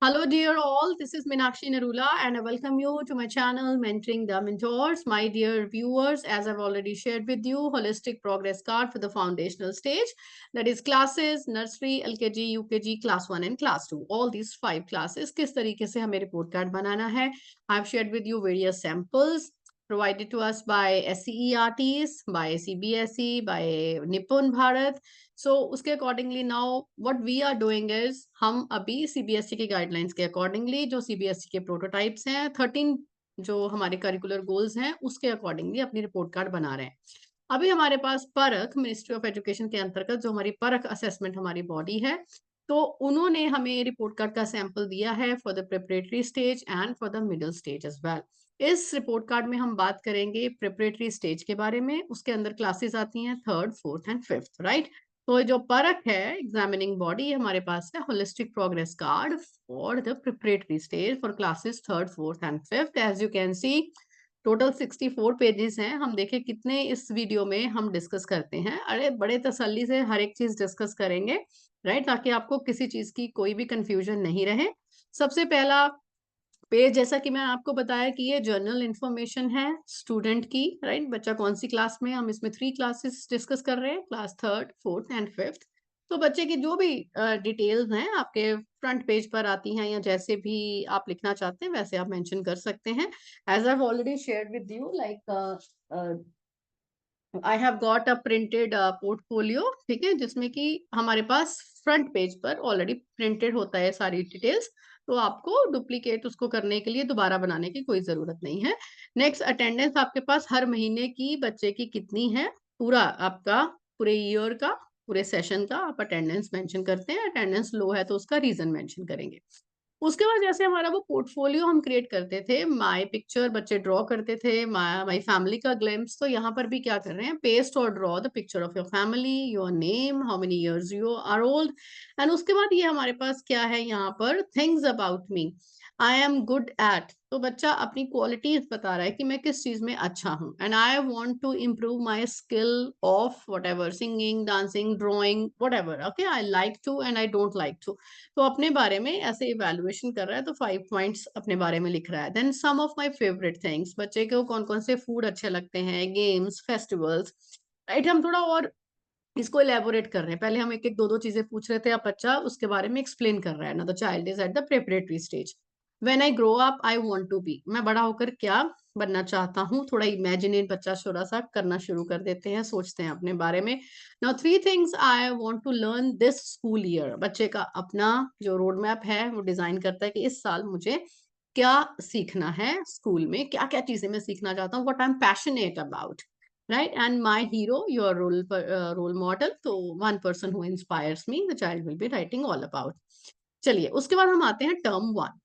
Hello, dear all. This is Meenakshi Narula, and I welcome you to my channel, Mentoring the Mentors. My dear viewers, as I've already shared with you, holistic progress card for the foundational stage, that is classes, nursery, LKG, UKG, class 1 and class 2. All these 5 classes, किस तरीके से हमें report card बनाना है. I've shared with you various samples provided to us by SCERTs, by CBSE, by Nippon Bharat. So उसके accordingly now what we are doing is हम अभी CBSE की guidelines के अकॉर्डिंगली जो सीबीएसई के प्रोटोटाइप्स हैं 13 जो हमारे करिकुलर गोल्स हैं उसके अकॉर्डिंगली अपनी रिपोर्ट कार्ड बना रहे हैं। अभी हमारे पास परख मिनिस्ट्री ऑफ एजुकेशन के अंतर्गत जो हमारी परख असेसमेंट हमारी बॉडी है, तो उन्होंने हमें रिपोर्ट कार्ड का सैंपल दिया है for the preparatory stage and for the middle stage as well. इस रिपोर्ट कार्ड में हम बात करेंगे प्रिपरेटरी स्टेज के बारे में। उसके अंदर क्लासेस आती हैं 3rd, 4th and 5th, right. तो जो परख है एग्जामिनिंग बॉडी हमारे पास है holistic progress card for the preparatory stage for classes 3rd, 4th and 5th। As you can see total 64 pages हैं। हम देखें कितने इस वीडियो में हम डिस्कस करते हैं। अरे बड़े तसल्ली से हर एक चीज डिस्कस करेंगे, राइट, ताकि आपको किसी चीज की कोई भी कंफ्यूजन नहीं रहे। सबसे पहला पेज, जैसा कि मैं आपको बताया कि ये जर्नल इंफॉर्मेशन है स्टूडेंट की, राइट। बच्चा कौन सी क्लास में, हम इसमें 3 क्लासेस डिस्कस कर रहे हैं, class 3rd, 4th and 5th। तो बच्चे की जो भी डिटेल्स हैं आपके फ्रंट पेज पर आती हैं, या जैसे भी आप लिखना चाहते हैं वैसे आप मेंशन कर सकते हैं। As I already shared with you, like I have got a printed portfolio, ठीक है, जिसमें कि हमारे पास फ्रंट पेज पर ऑलरेडी प्रिंटेड होता है सारी डिटेल्स। तो आपको डुप्लीकेट उसको करने के लिए दोबारा बनाने की कोई जरूरत नहीं है। नेक्स्ट, अटेंडेंस आपके पास हर महीने की बच्चे की कितनी है, पूरा आपका पूरे ईयर का, पूरे सेशन का आप अटेंडेंस मेंशन करते हैं। अटेंडेंस लो है तो उसका रीजन मेंशन करेंगे। उसके बाद जैसे हमारा वो पोर्टफोलियो हम क्रिएट करते थे, माय पिक्चर बच्चे ड्रॉ करते थे, माय फैमिली का ग्लिम्स, तो यहाँ पर भी क्या कर रहे हैं, पेस्ट और draw the picture of your family, your name, how many years you are old. And उसके बाद ये हमारे पास क्या है, यहाँ पर things about me, I am good at. तो बच्चा अपनी क्वालिटीज बता रहा है कि मैं किस चीज में अच्छा हूँ। And I want to improve my skill of whatever, singing, dancing, drawing, whatever, okay, I like to and I don't like to. तो अपने बारे में ऐसे इवैल्यूएशन कर रहा है, तो 5 पॉइंट्स अपने बारे में लिख रहा है। Then some of my favourite things, बच्चे को कौन कौन से फूड अच्छे लगते हैं, गेम्स, फेस्टिवल्स, राइट। हम थोड़ा और इसको इलेबोरेट कर रहे हैं। पहले हम एक एक दो दो चीजें पूछ रहे थे, अब बच्चा उसके बारे में एक्सप्लेन कर रहा है ना। The child is at the preparatory stage. When I grow up I want to be, मैं बड़ा होकर क्या बनना चाहता हूँ। थोड़ा इमेजिनेट बच्चा थोड़ा सा करना शुरू कर देते हैं, सोचते हैं अपने बारे में। Now 3 things I want to learn this school year. बच्चे का अपना जो रोड मैप है वो डिजाइन करता है कि इस साल मुझे क्या सीखना है, स्कूल में क्या क्या चीजें मैं सीखना चाहता हूँ, what I am passionate about, right? And my hero, your role model, तो one person who inspires me, the child will be writing all about। चलिए उसके बाद हम आते हैं term 1,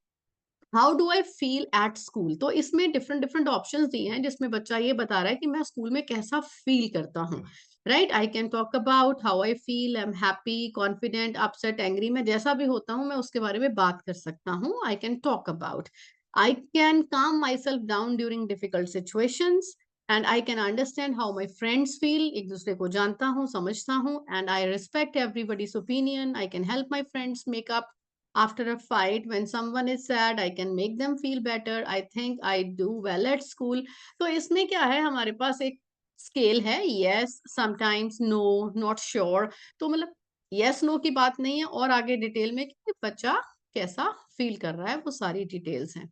how do I feel at school. तो इसमें different different options दिए हैं, जिसमें बच्चा ये बता रहा है कि मैं स्कूल में कैसा फील करता हूँ, right. I can talk about how I feel, I am happy, confident, upset, angry, मैं जैसा भी होता हूँ मैं उसके बारे में बात कर सकता हूँ। I can talk about, I can calm myself down during difficult situations, and I can understand how my friends feel, एक दूसरे को जानता हूँ, समझता हूँ। And I respect everybody's opinion, I can help my friends make up after a fight, when someone is sad, I can make them feel better, I think I do well at school। तो इसमें क्या है, हमारे पास एक scale है, yes, sometimes, no, not sure। तो मतलब yes no की बात नहीं है, और आगे डिटेल में कि बच्चा कैसा फील कर रहा है वो सारी डिटेल्स हैं।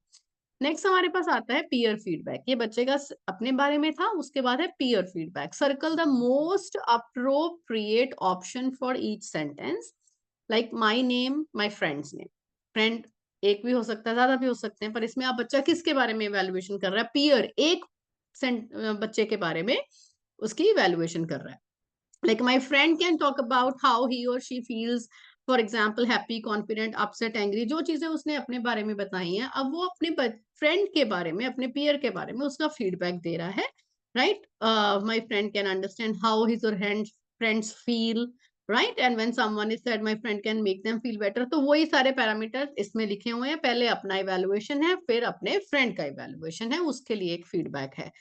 नेक्स्ट हमारे पास आता है पीयर फीडबैक। ये बच्चे का अपने बारे में था। उसके बाद है peer feedback. Circle the most appropriate option for each sentence, like my name, my friends name. Friend एक भी हो सकता है, ज्यादा भी हो सकते हैं, पर इसमें आप बच्चा किसके बारे में इवेल्युएशन कर रहा है, पीयर एक बच्चे के बारे में उसकी इवेल्युएशन कर रहा है। like my friend can talk about how he or she feels, for example happy, confident, upset, angry, जो चीजें उसने अपने बारे में बताई हैं, अब वो अपने फ्रेंड के बारे में, अपने पीयर के बारे में उसका फीडबैक दे रहा है, right. my friend can understand how his or her friends feel, right, and when someone is said my friend can make them feel better। तो वही सारे पैरामीटर्स इसमें लिखे हुए हैं। पहले अपना इवेल्युएशन है, फिर अपने फ्रेंड का इवेल्युएशन है, उसके लिए एक फीडबैक है।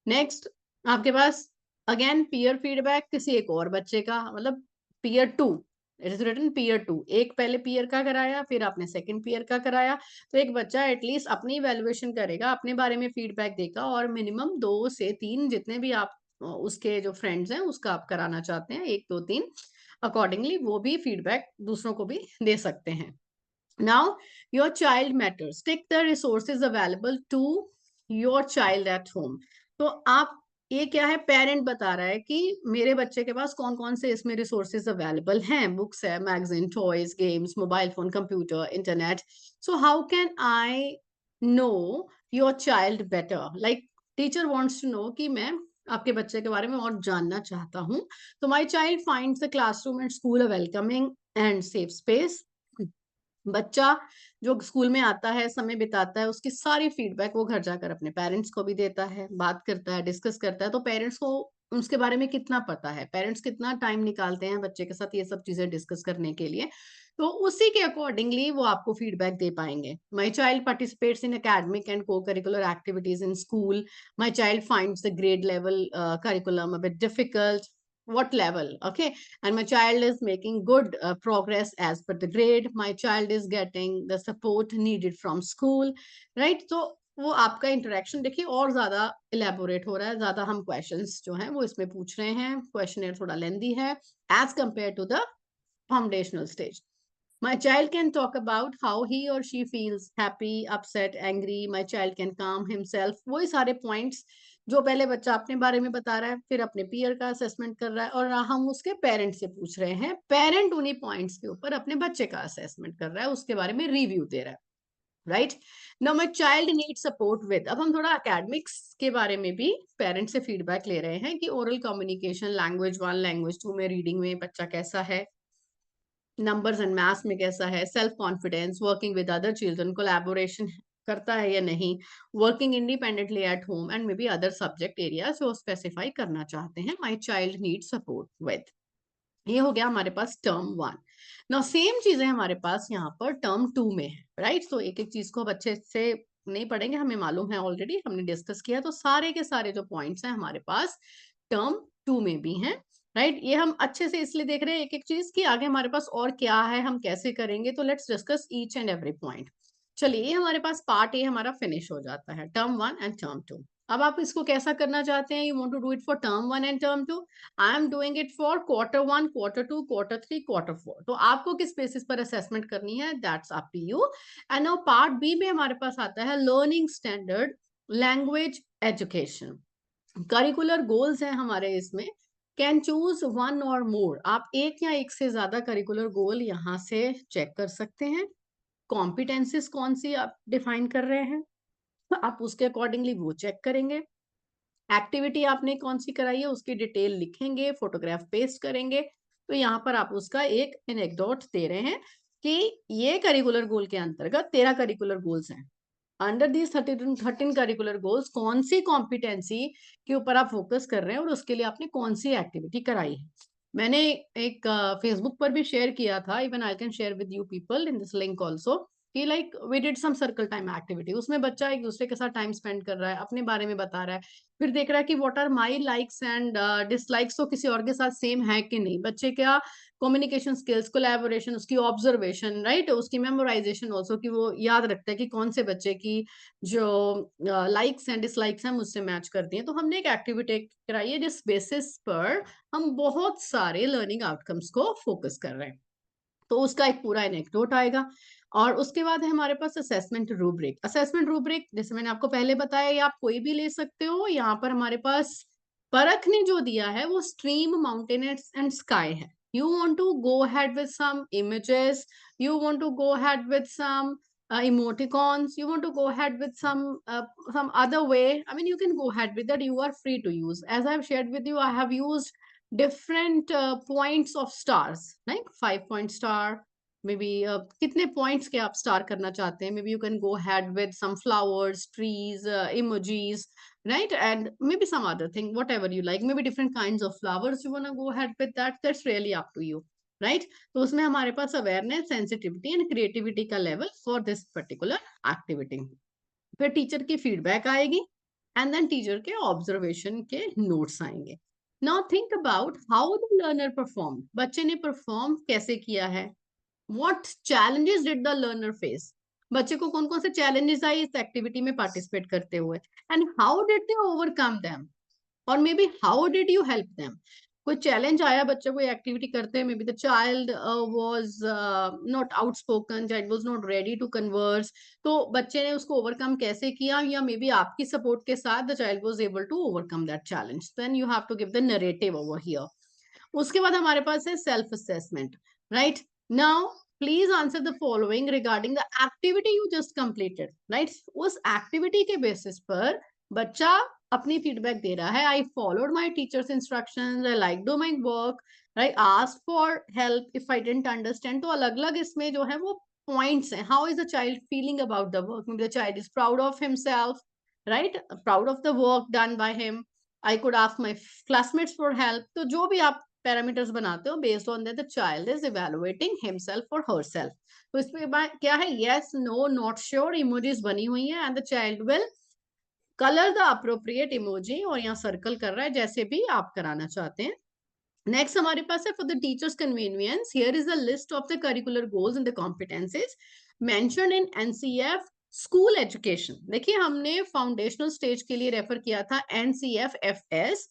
नेक्स्ट आपके पास अगेन पीयर फीडबैक, किसी एक और बच्चे का, मतलब peer 2, it is written peer 2, एक पहले पीयर का कराया, फिर आपने सेकंड पीयर का कराया, तो एक बच्चा एटलीस्ट अपनी इवैल्यूएशन करेगा, अपने बारे में फीडबैक देगा, और मिनिमम 2 से 3 जितने भी आप उसके जो फ्रेंड्स हैं उसका आप कराना चाहते हैं, 1 2 3 अकॉर्डिंगली वो भी फीडबैक दूसरों को भी दे सकते हैं। Now, your child matters. Take the resources available to your child at home. तो आप, ये क्या है, पेरेंट बता रहा है कि मेरे बच्चे के पास कौन कौन से इसमें रिसोर्सेज अवेलेबल हैं, बुक्स है, magazine, toys, games, mobile phone, computer, internet. So how can I know your child better? Like teacher wants to know कि मैं आपके बच्चे के बारे में और जानना चाहता हूँ। तो माई child finds the classroom and school a welcoming and safe space. बच्चा जो स्कूल में आता है, समय बिताता है, उसकी सारी फीडबैक वो घर जाकर अपने पेरेंट्स को भी देता है, बात करता है, डिस्कस करता है। तो पेरेंट्स को उसके बारे में कितना पता है, पेरेंट्स कितना टाइम निकालते हैं बच्चे के साथ ये सब चीजें डिस्कस करने के लिए, तो उसी के अकॉर्डिंगली वो आपको फीडबैक दे पाएंगे। My child participates in academic and co curricular activities in school. My child finds the grade level curriculum a bit difficult. What level? Okay. And my child is making good progress as per the grade. My child is getting the support needed from school, right? So वो आपका interaction देखिए और ज्यादा elaborate हो रहा है, ज्यादा हम क्वेश्चंस जो हैं वो इसमें पूछ रहे हैं, क्वेश्चन थोड़ा लेंदी है as compare to the foundational stage. My child can talk about how he or she feels happy, upset, angry. My child can calm himself. वही सारे पॉइंट्स जो पहले बच्चा अपने बारे में बता रहा है, फिर अपने पीयर का असेसमेंट कर रहा है, और हम उसके पेरेंट से पूछ रहे हैं, पेरेंट उन्हीं पॉइंट्स के ऊपर अपने बच्चे का असेसमेंट कर रहा है, उसके बारे में रिव्यू दे रहा है, right? Now my child need support with. अब हम थोड़ा एकेडमिक्स के बारे में भी पेरेंट से फीडबैक ले रहे हैं कि ओरल कम्युनिकेशन, लैंग्वेज 1, लैंग्वेज 2 में, रीडिंग में बच्चा कैसा है, नंबर्स एंड मैथ्स में कैसा है, self confidence, working with other children, collaboration करता है या नहीं, working independently at home, and may be other subject areas जो स्पेसिफाई करना चाहते हैं my child need support with. ये हो गया हमारे पास टर्म 1। नाउ सेम चीजें हमारे पास यहाँ पर टर्म 2 में है, राइट? तो एक एक चीज को अब अच्छे से नहीं पढ़ेंगे, हमें मालूम है, ऑलरेडी हमने डिस्कस किया, तो सारे के सारे जो पॉइंट्स हैं हमारे पास टर्म 2 में भी हैं, राइट? ये हम अच्छे से इसलिए देख रहे हैं एक एक चीज की, आगे हमारे पास और क्या है, हम कैसे करेंगे, तो let's discuss each and every point. चलिए, ये हमारे पास पार्ट ए हमारा फिनिश हो जाता है, टर्म 1 एंड टर्म 2। अब आप इसको कैसा करना चाहते हैं? You want to do it for term 1 and term 2। I am doing it for quarter 1, quarter 2, quarter 3, quarter 4। तो आपको किस बेसिस पर असेसमेंट करनी है, that's up to you. And now part B में हमारे पास आता है learning standard, language education. Curricular goals हैं हमारे इसमें, कैन चूज 1 और मोर। आप एक या एक से ज्यादा करिकुलर गोल यहाँ से चेक कर सकते हैं। कॉम्पिटेंसीज कौन सी आप डिफाइन कर रहे हैं, आप उसके अकॉर्डिंगली वो चेक करेंगे। एक्टिविटी आपने कौन सी कराई है उसकी डिटेल लिखेंगे, फोटोग्राफ पेस्ट करेंगे। तो यहाँ पर आप उसका एक एनेक्डोट दे रहे हैं कि ये करिकुलर गोल के अंतर्गत 13 करिकुलर गोल्स हैं। अंडर दीज 13 करिकुलर गोल्स कौन सी कॉम्पिटेंसी के ऊपर आप फोकस कर रहे हैं और उसके लिए आपने कौन सी एक्टिविटी कराई है। मैंने एक फेसबुक पर भी शेयर किया था, even I can share with you people in this link also, कि like we did some circle time activity. उसमें बच्चा एक दूसरे के साथ टाइम स्पेंड कर रहा है, अपने बारे में बता रहा है, फिर देख रहा है कि what are my likes and dislikes, तो किसी और के साथ सेम है कि नहीं, बच्चे क्या कम्युनिकेशन स्किल्स, कोलैबोरेशन, उसकी ऑब्जर्वेशन, राइट, उसकी मेमोराइजेशन ऑल्सो, कि वो याद रखता है कि कौन से बच्चे की जो लाइक्स एंड डिसलाइक्स हैं मुझसे मैच करती हैं। तो हमने एक एक्टिविटी कराई है जिस बेसिस पर हम बहुत सारे लर्निंग आउटकम्स को फोकस कर रहे हैं। तो उसका एक पूरा एनेक्डोट आएगा। और उसके बाद है हमारे पास असेसमेंट रूब्रिक। असेसमेंट रूब्रिक जैसे मैंने आपको पहले बताया, ये आप कोई भी ले सकते हो। यहाँ पर हमारे पास परख ने जो दिया है वो स्ट्रीम, माउंटेन्स एंड स्काई है। You want to go ahead with some images, you want to go ahead with some emoticons, you want to go ahead with some other way, I mean you can go ahead with that, you are free to use. As I have shared with you, I have used different points of stars, like 5 point star, maybe कितने points के आप star करना चाहते हैं, maybe you can go ahead with some flowers, trees, emojis, right? And maybe some other thing, whatever you like, maybe different kinds of flowers you want to go ahead with that, that's really up to you, right? तो उसमें हमारे पास awareness, sensitivity and creativity का level for this particular activity। फिर teacher की feedback आएगी, and then teacher के observation के notes आएंगे। Now think about how the learner perform, बच्चे ने परफॉर्म कैसे किया है, what challenges did the learner face, बच्चे को कौन कौन से चैलेंजेस आए इस एक्टिविटी में पार्टिसिपेट करते हुए, and how did they overcome them, और maybe how did you help them. कोई चैलेंज आया बच्चों को एक्टिविटी करते हैं, maybe the child was not outspoken, child was not ready to converse, तो बच्चे ने उसको ओवरकम कैसे किया, या मे बी आपकी सपोर्ट के साथ the child was able to overcome that challenge, then you have to give the narrative over here. उसके बाद हमारे पास है self assessment, right. Now please answer the following regarding the activity you just completed, right. उस activity के basis पर बच्चा अपनी फीडबैक दे रहा है, I followed my teachers instructions, I like do my work, right, ask for help if I didn't understand. तो अलग अलग इसमें जो है वो पॉइंट्स हैं, how is the child feeling about the work, the child is proud of himself, right, proud of the work done by him, I could ask my classmates for help. तो जो भी आप पैरामीटर्स बनाते हो, based on that the child is evaluating himself और herself. तो इसमें क्या है, yes, no, not sure emojis बनी हुई है, and the child will colour the appropriate emoji, और यहाँ सर्कल कर रहा है जैसे भी आप कराना चाहते हैं। नेक्स्ट हमारे पास है for the teachers convenience, here is a list of the curricular goals and the competencies mentioned in NCF school education. देखिए हमने फाउंडेशनल स्टेज के लिए रेफर किया था NCF FS,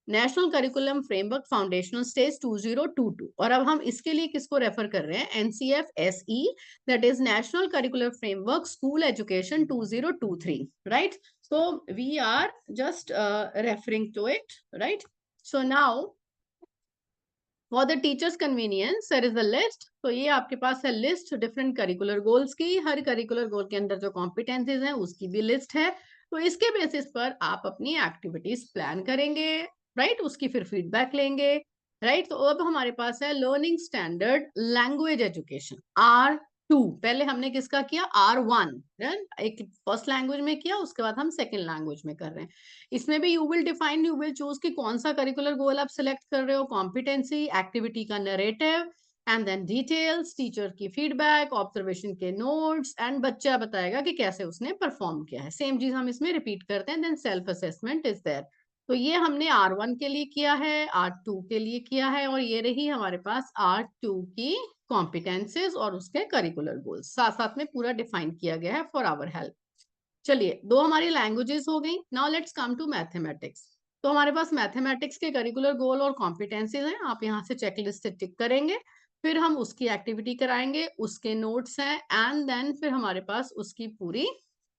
national curriculum framework foundational stage 2022, और अब हम इसके लिए किसको रेफर कर रहे हैं, NCF SE, that is national curricular framework school education 2023, right. so we are just referring to it, right? So now for the teachers convenience there is a list, तो ये आपके पास है लिस्ट डिफरेंट करिकुलर गोल्स की, हर curricular गोल के अंदर जो competencies हैं उसकी भी लिस्ट है। तो इसके बेसिस पर आप अपनी एक्टिविटीज प्लान करेंगे, राइट, उसकी फिर फीडबैक लेंगे, राइट। तो अब हमारे पास है learning standard language education R2, पहले हमने किसका किया, R1, एक फर्स्ट लैंग्वेज में किया, उसके बाद हम सेकेंड लैंग्वेज में कर रहे हैं। इसमें भी you will define, you will choose कि कौन सा करिकुलर गोल आप सिलेक्ट कर रहे हो, कॉम्पिटेंसी, एक्टिविटी का narrative, and then details, teacher की फीडबैक, ऑब्जर्वेशन के नोट्स, एंड बच्चा बताएगा कि कैसे उसने परफॉर्म किया है। सेम चीज हम इसमें रिपीट करते हैं, then self assessment is there. तो ये हमने R1 के लिए किया है, R2 के लिए किया है, और ये रही हमारे पास R2 की कॉम्पिटेंसीज और उसके करिकुलर गोल्स साथ साथ में पूरा डिफाइन किया गया है फॉर आवर हेल्प। चलिए दो हमारी लैंग्वेजेस हो गई, now let's come to mathematics. तो हमारे पास मैथमेटिक्स के करिकुलर गोल और कॉम्पिटेंसीज हैं, आप यहाँ से चेकलिस्ट से टिक करेंगे, फिर हम उसकी एक्टिविटी कराएंगे, उसके नोट्स हैं, एंड देन फिर हमारे पास उसकी पूरी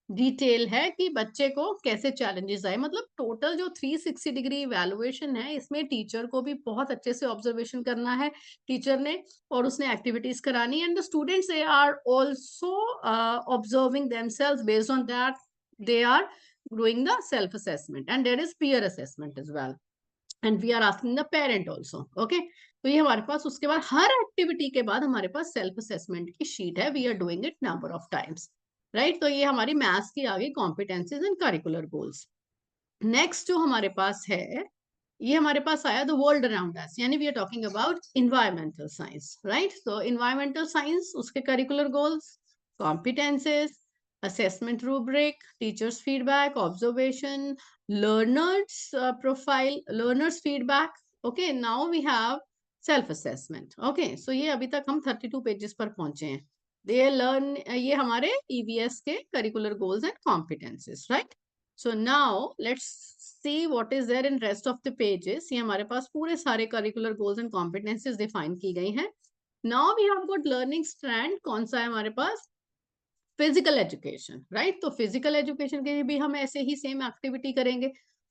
डिटेल है कि बच्चे को कैसे चैलेंजेस आए। मतलब टोटल जो 360 डिग्री इवैल्यूएशन है, इसमें टीचर को भी बहुत अच्छे से ऑब्जर्वेशन करना है टीचर ने, और उसने एक्टिविटीज करानी, and the students they are also observing themselves, based on that they are doing the self assessment, and there is peer assessment as well, and we are asking the parent also, okay। तो ये हमारे पास उसके बाद हर activity के बाद हमारे पास self assessment की शीट है, we are doing it number of times, right. तो ये हमारी मैथ्स की आ गई competencies and curricular goals. Next जो हमारे पास है, ये हमारे पास आया द वर्ल्ड अराउंड अस, यानी we are talking about environmental science, right. तो इन्वायरमेंटल साइंस, उसके curricular goals, competences, assessment rubric, teachers feedback, observation, learners profile, learners feedback, okay। Now we have self assessment, okay। So ये अभी तक हम 32 pages पर पहुंचे हैं। they learn, ये हमारे EVS के curricular goals and competencies, right। so now let's see what is there in rest of the pages। ये हमारे पास पूरे सारे curricular goals and competencies define की गई हैं। now we have got learning strand, कौन सा है हमारे पास, फिजिकल एजुकेशन, राइट। तो फिजिकल एजुकेशन के लिए भी हम ऐसे ही सेम एक्टिविटी करेंगे।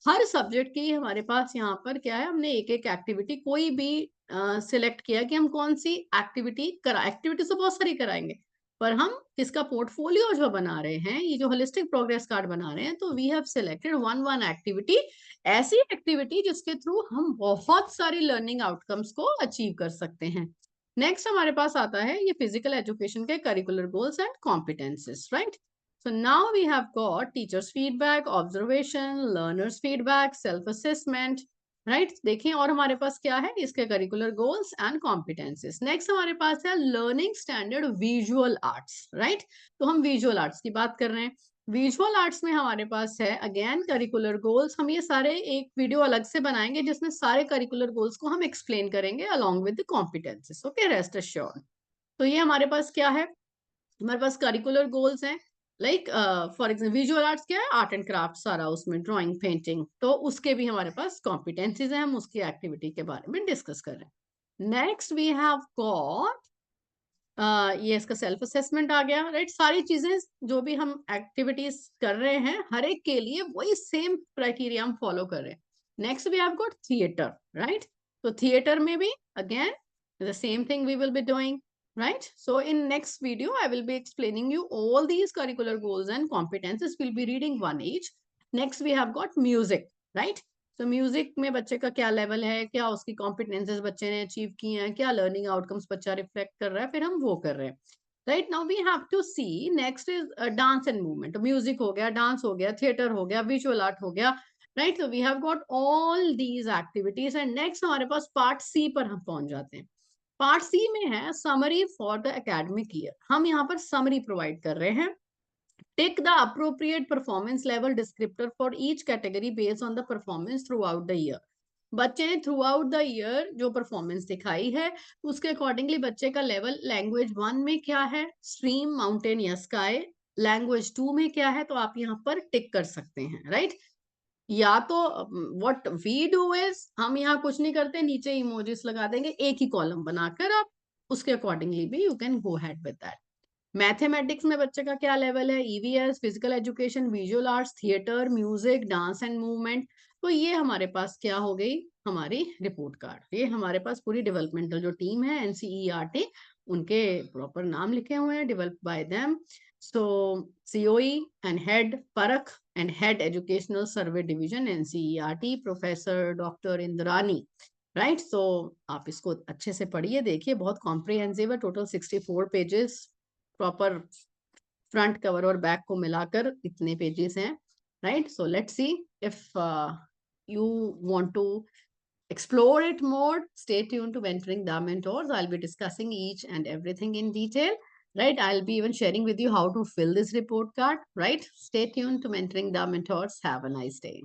हर सब्जेक्ट की हमारे पास यहाँ पर क्या है, हमने एक एक एक्टिविटी कोई भी सिलेक्ट किया कि हम कौन सी एक्टिविटी करा, एक्टिविटी तो बहुत सारी कराएंगे, पर हम किसका पोर्टफोलियो जो बना रहे हैं, ये जो होलिस्टिक प्रोग्रेस कार्ड बना रहे हैं, तो we have selected one activity, ऐसी एक्टिविटी जिसके थ्रू हम बहुत सारी लर्निंग आउटकम्स को अचीव कर सकते हैं। नेक्स्ट हमारे पास आता है ये फिजिकल एजुकेशन के curricular goals and competences, right. So now we have got teachers feedback, observation, learners feedback, self assessment, right. देखिए और हमारे पास क्या है, इसके curricular goals and competences. Next हमारे पास है learning standard visual arts, right. तो हम विजुअल आर्ट्स की बात कर रहे हैं। विजुअल आर्ट्स में हमारे पास है अगेन करिकुलर गोल्स। हम ये सारे एक वीडियो अलग से बनाएंगे जिसमें सारे करिकुलर गोल्स को हम एक्सप्लेन करेंगे along with the competences. Okay, rest assured. तो ये हमारे पास क्या है, हमारे पास करिकुलर गोल्स हैं। Like for example visual arts क्या है, आर्ट एंड क्राफ्ट सारा, उसमें ड्राइंग पेंटिंग, तो उसके भी हमारे पास कॉम्पिटेंसीज हैं, हम उसकी एक्टिविटी के बारे में डिस्कस कर रहे हैं। नेक्स्ट वी हैव गॉट ये इसका सेल्फ असेसमेंट आ गया, राइट। सारी चीजें जो भी हम एक्टिविटीज कर रहे हैं हर एक के लिए वही सेम क्राइटेरिया हम फॉलो कर रहे हैं। Next we have got theatre, right. तो थिएटर में भी again the same thing we will be doing, right? So in next video I will be explaining you all these curricular goals and competences. We'll be reading one each. Next we have got music, right? So music में बच्चे का क्या level है, क्या उसकी competencies बच्चे ने achieve की हैं, क्या लर्निंग आउटकम्स बच्चा रिफ्लेक्ट कर रहा है, फिर हम वो कर रहे हैं। Right now we have to see next is dance and movement. Music हो गया, डांस हो गया, थिएटर हो गया, विजुअल आर्ट हो गया, right. So we have got all these activities and next हमारे पास पार्ट सी पर हम पहुंच जाते हैं। पार्ट सी में है summary for the academic year. हम यहाँ पर समरी प्रोवाइड कर रहे हैं। Take the appropriate performance level descriptor for each category based on the performance throughout the year. बच्चे ने थ्रू आउट द ईयर जो परफॉर्मेंस दिखाई है उसके अकॉर्डिंगली बच्चे का लेवल लैंग्वेज 1 में क्या है, स्ट्रीम, माउंटेन या स्काई। लैंग्वेज 2 में क्या है, तो आप यहाँ पर टिक कर सकते हैं, राइट। या तो व्हाट वी डू इज हम यहाँ कुछ नहीं करते, नीचे इमोजीज लगा देंगे, एक ही कॉलम बनाकर आप उसके अकॉर्डिंगली भी you can go head with that. Mathematics में बच्चे का क्या लेवल है, EVS, physical education, visual arts, theatre, music, dance and movement. तो ये हमारे पास क्या हो गई, हमारी रिपोर्ट कार्ड। ये हमारे पास पूरी डेवलपमेंटल जो टीम है एनसीईआरटी, उनके प्रॉपर नाम लिखे हुए हैं, develop by them. So COE and head Parakh and head educational survey division NCERT, professor doctor Indrani, right. So आप इसको अच्छे से पढ़िए, देखिए, बहुत कॉम्प्रिहेंसिव है। Total 64 pages, proper front cover और बैक को मिलाकर इतने पेजेस हैं, right. So let's see if you want to explore it more, stay tuned to Mentoring the Mentors. I'll be discussing each and everything in detail, right. I'll be even sharing with you how to fill this report card, right. Stay tuned to Mentoring the Mentors. Have a nice day.